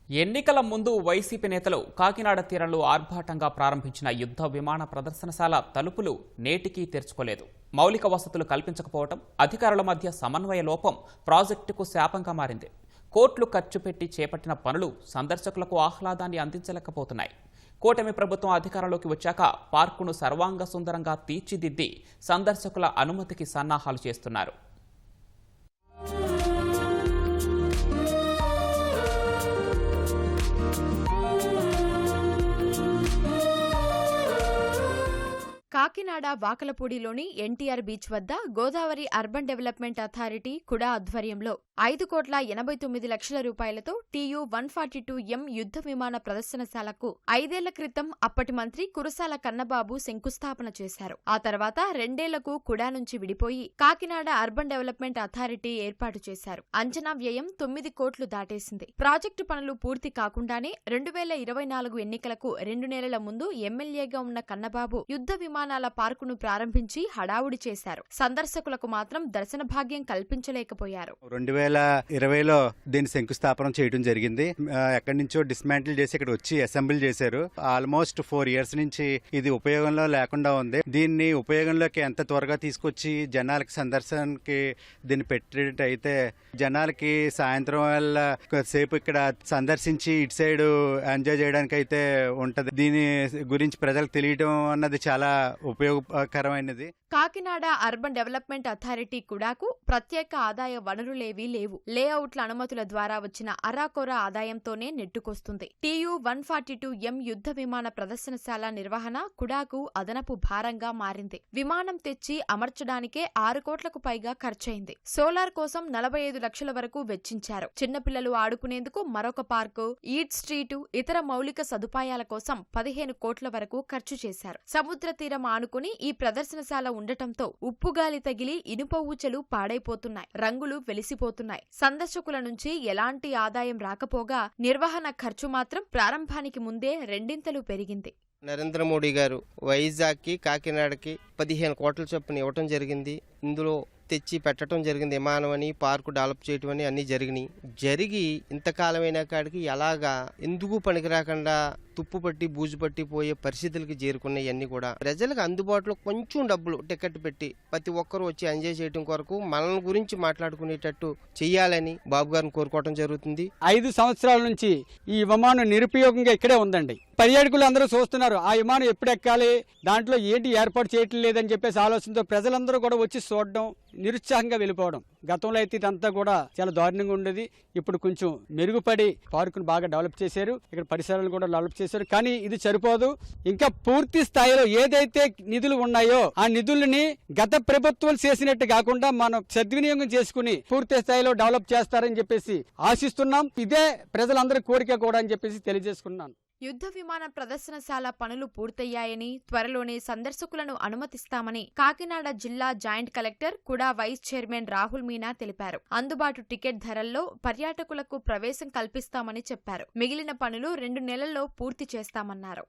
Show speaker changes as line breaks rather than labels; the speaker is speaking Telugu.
ఎన్నికల ముందు వైసీపీ నేతలు కాకినాడ తీరంలో ఆర్భాటంగా ప్రారంభించిన యుద్ధ విమాన ప్రదర్శనశాల తలుపులు నేటికీ తెరుచుకోలేదు. మౌలిక వసతులు కల్పించకపోవడం, అధికారుల మధ్య సమన్వయ లోపం ప్రాజెక్టుకు శాపంగా మారింది. కోట్లు ఖర్చు పెట్టి చేపట్టిన పనులు సందర్శకులకు ఆహ్లాదాన్ని అందించలేకపోతున్నాయి. కూటమి ప్రభుత్వం అధికారంలోకి వచ్చాక పార్కును సర్వాంగ సుందరంగా తీర్చిదిద్ది సందర్శకుల అనుమతికి సన్నాహాలు చేస్తున్నారు.
కాకినాడ వాకలపూడిలోని ఎన్టీఆర్ బీచ్ వద్ద గోదావరి అర్బన్ డెవలప్మెంట్ అథారిటీ కుడా ఆధ్వర్యంలో 5,89 లక్షల రూపాయలతో TU-142M యుద్ధ విమాన ప్రదర్శనశాలకు 5 ఏళ్ల క్రితం అప్పటి మంత్రి కురసాల కన్నబాబు శంకుస్థాపన చేశారు. ఆ తర్వాత 2 ఏళ్లకు కుడా నుంచి విడిపోయి కాకినాడ అర్బన్ డెవలప్మెంట్ అథారిటీ ఏర్పాటు చేశారు. అంచనా వ్యయం 9 కోట్లు దాటేసింది. ప్రాజెక్టు పనులు పూర్తి కాకుండానే 2024 ఎన్నికలకు 2 నెలల ముందు ఎమ్మెల్యేగా ఉన్న కన్నబాబు యుద్ధ విమానాల పార్కును ప్రారంభించి హడావుడి చేశారు. సందర్శకులకు మాత్రం దర్శన భాగ్యం కల్పించలేకపోయారు.
2020లో దీన్ని శంకుస్థాపన చేయడం జరిగింది. ఎక్కడి నుంచో డిస్మాంటిల్ చేసి ఇక్కడ వచ్చి అసెంబ్లీ చేశారు. ఆల్మోస్ట్ 4 ఇయర్స్ నుంచి ఇది ఉపయోగంలో లేకుండా ఉంది. దీన్ని ఉపయోగంలోకి ఎంత త్వరగా తీసుకొచ్చి జనాలకి సందర్శనకి దీన్ని పెట్టేట అయితే జనాలకి సాయంత్రం వేళ సేపు ఇక్కడ సందర్శించి ఇటు సైడ్ ఎంజాయ్ చేయడానికి అయితే ఉంటది. దీని గురించి ప్రజలకు తెలియడం అన్నది చాలా ఉపయోగకరమైనది.
కాకినాడ అర్బన్ డెవలప్మెంట్ అథారిటీ కుడాకు ప్రత్యేక ఆదాయ వనరులేవీ లేవు. లేఅవుట్ల అనుమతుల ద్వారా వచ్చిన అరాకొరా ఆదాయంతోనే నెట్టుకొస్తుంది. TU-142M యుద్ధ విమాన ప్రదర్శనశాల నిర్వహణ కుడాకు అదనపు భారంగా మారింది. విమానం తెచ్చి అమర్చడానికే 6 కోట్లకు పైగా ఖర్చయింది. సోలార్ కోసం 45 లక్షల వరకు వెచ్చించారు. చిన్నపిల్లలు ఆడుకునేందుకు మరొక పార్కు, ఈట్ స్ట్రీటు, ఇతర మౌలిక సదుపాయాల కోసం 15 కోట్ల వరకు ఖర్చు చేశారు. సముద్ర తీరం ఆనుకుని ఈ ప్రదర్శనశాల ఉండటంతో ఉప్పుగాలి తగిలి ఇనుప ఊచలు పాడైపోతున్నాయి, రంగులు వెలిసిపోతున్నాయి. సందర్శకుల నుంచి ఎలాంటి ఆదాయం రాకపోగా నిర్వహణ ఖర్చు మాత్రం ప్రారంభానికి ముందే రెండింతలు పెరిగింది.
నరేంద్ర మోడీ గారు వైజాగ్కి కాకినాడకి 15 కోట్ల చొప్పున ఇవ్వటం జరిగింది. ఇందులో తెచ్చి పెట్టడం జరిగింది. విమానం అని, పార్కు డెవలప్ చేయటం అని అన్ని జరిగి ఇంతకాలమైన కాడికి ఎలాగా ఎందుకు పనికిరాకుండా తుప్పు పట్టి బూజు పట్టి పోయే పరిస్థితులకి చేరుకున్నాయి. అన్ని కూడా ప్రజలకు అందుబాటులో కొంచెం డబ్బులు టికెట్ పెట్టి ప్రతి ఒక్కరు వచ్చి ఎంజాయ్ చేయడం కొరకు మనల్ని గురించి మాట్లాడుకునేటట్టు చెయ్యాలని బాబు గారిని కోరుకోవడం జరుగుతుంది.
5 సంవత్సరాల నుంచి ఈ విమానం నిరుపయోగంగా ఇక్కడే ఉందండి. పర్యాటకులు అందరూ చూస్తున్నారు ఆ విమానం ఎప్పుడు ఎక్కాలి, దాంట్లో ఏంటి ఏర్పాటు చేయటం లేదని చెప్పేసి ఆలోచనతో ప్రజలందరూ కూడా వచ్చి చూడడం, నిరుత్సాహంగా వెళ్ళిపోవడం. గతంలో అయితే ఇదంతా కూడా చాలా దారుణంగా ఉండేది. ఇప్పుడు కొంచెం మెరుగుపడి పార్కును బాగా డెవలప్ చేశారు. ఇక్కడ పరిసరాలు కూడా డెవలప్ చేశారు. కానీ ఇది సరిపోదు. ఇంకా పూర్తి స్థాయిలో ఏదైతే నిధులు ఉన్నాయో ఆ నిధులని గత ప్రభుత్వాలు చేసినట్టు కాకుండా మనం సద్వినియోగం చేసుకుని పూర్తి స్థాయిలో డెవలప్ చేస్తారని చెప్పేసి ఆశిస్తున్నాం. ఇదే ప్రజలందరి కోరిక కూడా అని చెప్పేసి తెలియజేసుకున్నాను.
యుద్ధ విమాన ప్రదర్శనశాల పనులు పూర్తయ్యాయని, త్వరలోనే సందర్శకులను అనుమతిస్తామని కాకినాడ జిల్లా జాయింట్ కలెక్టర్ కుడా వైస్ చైర్మన్ రాహుల్ మీనా తెలిపారు. అందుబాటు టికెట్ ధరల్లో పర్యాటకులకు ప్రవేశం కల్పిస్తామని చెప్పారు. మిగిలిన పనులు 2 నెలల్లో పూర్తి చేస్తామన్నారు.